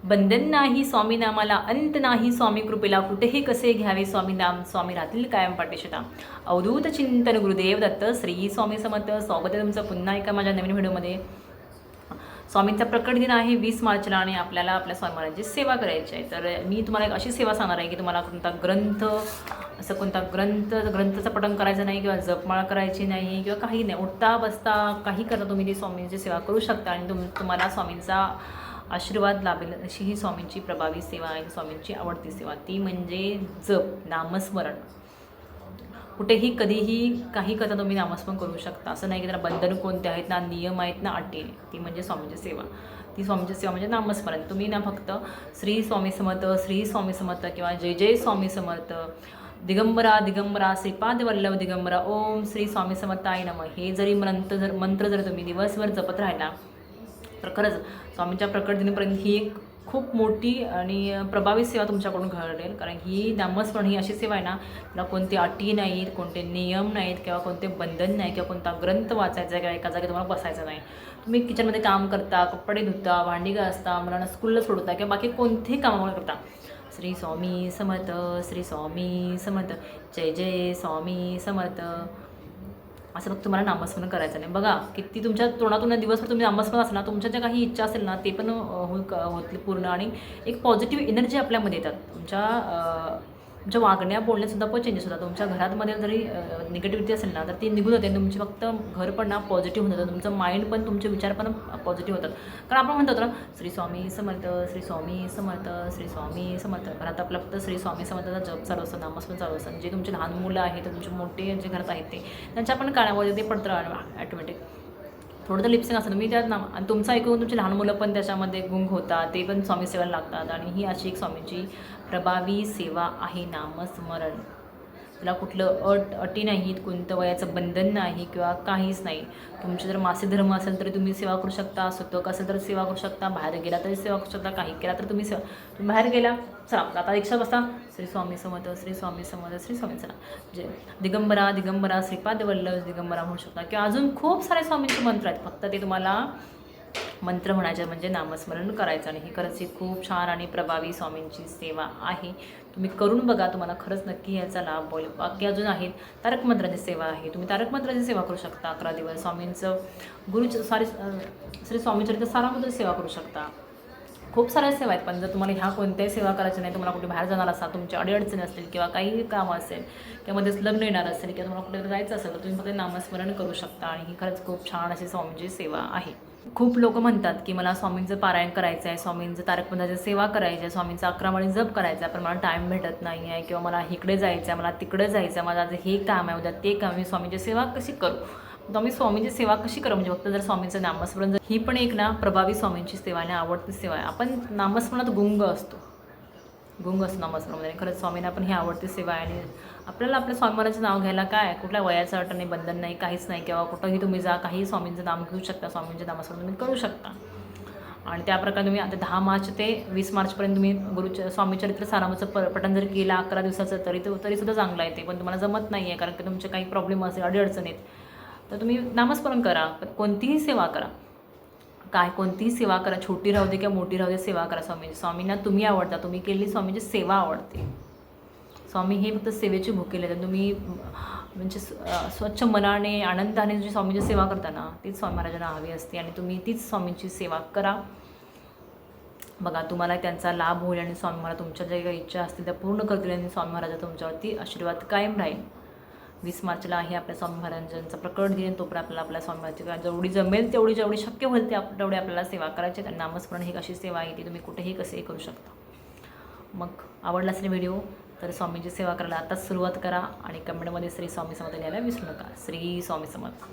बंधन नाही स्वामी नामाला, अंत नाही स्वामी कृपेला, कुठेही कसे घ्यावे स्वामी नाम, स्वामी राहतील कायम पाठीशता. अवधूत चिंतन गुरुदेव दत्त. श्री स्वामी समर्थ. स्वागत आहे तुमचं पुन्हा एका माझ्या नवीन व्हिडिओमध्ये. स्वामींचा प्रकट दिन आहे 20 मार्चला आणि आपल्याला आपल्या स्वामी महाराजांची सेवा करायची आहे. तर मी तुम्हाला एक अशी सेवा सांगणार आहे की तुम्हाला कोणता ग्रंथ, असं कोणता ग्रंथाचं पठण करायचं नाही किंवा जपमाळा करायची नाही किंवा काही नाही. उठता बसता काही करता तुम्ही ती स्वामींची सेवा करू शकता आणि तुम्हाला स्वामींचा आशीर्वाद लाभेल अशी ही स्वामींची प्रभावी सेवा आहे. स्वामींची आवडती सेवा ती म्हणजे जप, नामस्मरण. कुठेही कधीही काही करता तुम्ही नामस्मरण करू शकता. असं नाही की त्याला बंधन कोणते आहेत ना, नियम आहेत ना, अटी. ती म्हणजे स्वामींची सेवा. ती स्वामींची सेवा म्हणजे नामस्मरण. तुम्ही ना फक्त श्री स्वामी समर्थ, श्री स्वामी समर्थ किंवा जय जय स्वामी समर्थ, दिगंबरा दिगंबरा, श्रीपाद वल्लभ दिगंबरा, ओम श्री स्वामी समर्थाय नमः, हे जरी मंत्र जर तुम्ही दिवसभर जपत राहिला तर खरंच स्वामींच्या प्रकट दिनापर्यंत ही एक खूप मोठी आणि प्रभावी सेवा तुमच्याकडून घडेल. कारण ही नामस्मरण ही अशी सेवा आहे ना, त्याला कोणती अटी नाहीत, कोणते नियम नाहीत किंवा कोणते बंधन नाही किंवा कोणता ग्रंथ वाचायचा किंवा एका जागी तुम्हाला बसायचं नाही. तुम्ही किचनमध्ये काम करता, कपडे धुता, भांडी घासता, मुलांना स्कूलला सोडता किंवा बाकी कोणतेही कामावर करता, श्री स्वामी समर्थ, श्री स्वामी समर्थ, जय जय स्वामी समर्थ, असं फक्त तुम्हाला नामस्मरण करायचं नाही. बघा किती तुमच्या तोंडातून दिवसभर तुम्ही नामस्मरण असलं ना, तुमच्या ज्या काही इच्छा असेल ना ते पण होतील पूर्ण आणि एक पॉझिटिव्ह एनर्जी आपल्यामध्ये येतात. तुमच्या वागण्या बोलण्यातसुद्धा पण चेंजेस होतात. तुमच्या घरामध्ये जरी निगेटिव्हिटी असेल ना तर ती निघून जाते. तुमची फक्त घर पण ना पॉझिटिव्ह होतं, तुमचं माइंड पण, तुमचे विचार पण पॉझिटिव्ह होतात. कारण आपण म्हणतो ना श्री स्वामी समर्थ, श्री स्वामी समर्थ, श्री स्वामी समर्थ. घरात आपलं फक्त श्री स्वामी समर्थाचा जप चालू असतं, नामस्मरण चालू असतं. जे तुमचे लहान मुलं आहेत, तुमचे मोठे जे घरात आहेत त्यांच्या पण कानामध्ये ते पडतं ॲटोमॅटिक. थोडं तर लिपसिंग असतं मी त्यात आणि तुमचं ऐकून तुमचे लहान मुलं पण त्याच्यामध्ये गुंग होतात, ते पण स्वामी सेवेला लागतात. आणि ही अशी एक स्वामींची प्रभावी सेवा आहे नामस्मरण. त्याला कुठलं अटी नाहीत, कोणतं वयाचं बंधन नाही किंवा काहीच नाही. तुमचे जर मासिक धर्म असेल तरी तुम्ही सेवा करू शकता, सुतक असेल तर सेवा करू शकता, बाहेर गेला तरी सेवा करू शकता, काही केला तर तुम्ही बाहेर गेला, चला आता रिक्षा बसता, श्री स्वामी समर्थ, श्री स्वामी समर्थ, श्री स्वामी चला, जे दिगंबरा दिगंबरा, श्रीपाद वल्लभ दिगंबरा म्हणू शकता किंवा अजून खूप सारे स्वामींचे मंत्र आहेत. फक्त ते तुम्हाला मंत्र म्हणायचे म्हणजे नामस्मरण करायचं. आणि ही खरंच ही खूप छान आणि प्रभावी स्वामींची सेवा आहे. तुम्ही करून बघा, तुम्हाला खरंच नक्की याचा लाभ होईल. बाकी अजून आहेत तारक मंत्राची सेवा आहे. तुम्ही तारक मंत्राची सेवा करू शकता 11 दिवस. स्वामींचं श्री स्वामीचरित्र सारामृत सेवा करू शकता. खूप साऱ्या सेवा आहेत. पण जर तुम्हाला ह्या कोणत्याही सेवा करायच्या नाही, तुम्हाला कुठे बाहेर जाणार असाल, तुमच्या अडीअडचणी असतील किंवा काही काम असेल किंवा मध्येच लग्न येणार असेल किंवा तुम्हाला कुठे जायचं असेल तर तुम्ही फक्त नामस्मरण करू शकता. आणि ही खरंच खूप छान अशी स्वामींची सेवा आहे. खूप लोक म्हणतात की मला स्वामींचं पारायण करायचं आहे, स्वामींचं तारक मंत्राची सेवा करायची आहे, स्वामींचा 11 माळी जप करायचा आहे, पण मला टाईम भेटत नाही आहे किंवा मला इकडे जायचं आहे, मला तिकडे जायचं आहे, माझं आज हे काम आहे, उद्या ते काम, मी स्वामींची सेवा कशी करू. तर मी स्वामींची सेवा कशी करू म्हणजे फक्त जर स्वामींचं नामस्मरण जर, ही पण एक ना प्रभावी स्वामींची सेवा आणि आवडती सेवा आहे. आपण नामस्मरणात गुंग असतो नामस्मरणामध्ये. खरंच स्वामींना पण ही आवडती सेवा आहे. आणि आपल्याला आपल्या स्वामी महाराजांचं नाव घ्यायला काय, कुठल्या वयाचं अट नाही, बंधन नाही, काहीच नाही. किंवा कुठंही तुम्ही जा, काही स्वामींचं नाम घेऊ शकता, स्वामींचे नामस्मरण तुम्ही करू शकता. आणि त्याप्रकारे तुम्ही आता 10 मार्च ते 20 मार्चपर्यंत तुम्ही स्वामीचरित्र सारामृतचं पठण जर केलं 11 दिवसाचं तरीसुद्धा चांगलं आहे. ते पण तुम्हाला जमत नाही आहे कारण की तुमचे काही प्रॉब्लेम असेल, अडीअडचणीत, तर तुम्ही नामस्मरण करा. पण कोणतीही सेवा करा, कोणतीही सेवा करा, छोटी राहू दे किंवा मोठी राहू दे, सेवा करा स्वामींना तुम्ही आवडता, तुम्ही केलेली स्वामींची सेवा आवडते. स्वामी हे फक्त सेवेची भूकेले आहेत. तुम्ही म्हणजे स्वच्छ मनाने, आनंदाने जी स्वामींची सेवा करता ना, तीच स्वामी महाराजांना हवी असते. आणि तुम्ही तीच स्वामींची सेवा करा. बघा तुम्हाला त्यांचा लाभ होईल आणि स्वामी महाराज तुमच्या ज्या काही इच्छा असतील त्या पूर्ण करतील आणि स्वामी महाराज तुमच्यावरती आशीर्वाद कायम राहील. 20 मार्चला आहे आपल्या स्वामी महाराजांचा प्रकट दिन. तोपर्यंत आपल्याला आपल्या स्वामी महाराजांची जेवढी जमेल जेवढी शक्य होईल तेवढी आपल्याला सेवा करायची. आणि नामस्मरण ही अशी सेवा आहे ती तुम्ही कुठेही कसेही करू शकता. मग आवडला असेल व्हिडिओ तर स्वामींची सेवा करायला आताच सुरुवात करा आणि कमेंटमध्ये श्री स्वामी समर्थ लिहायला विसरू नका. श्री स्वामी समर्थ.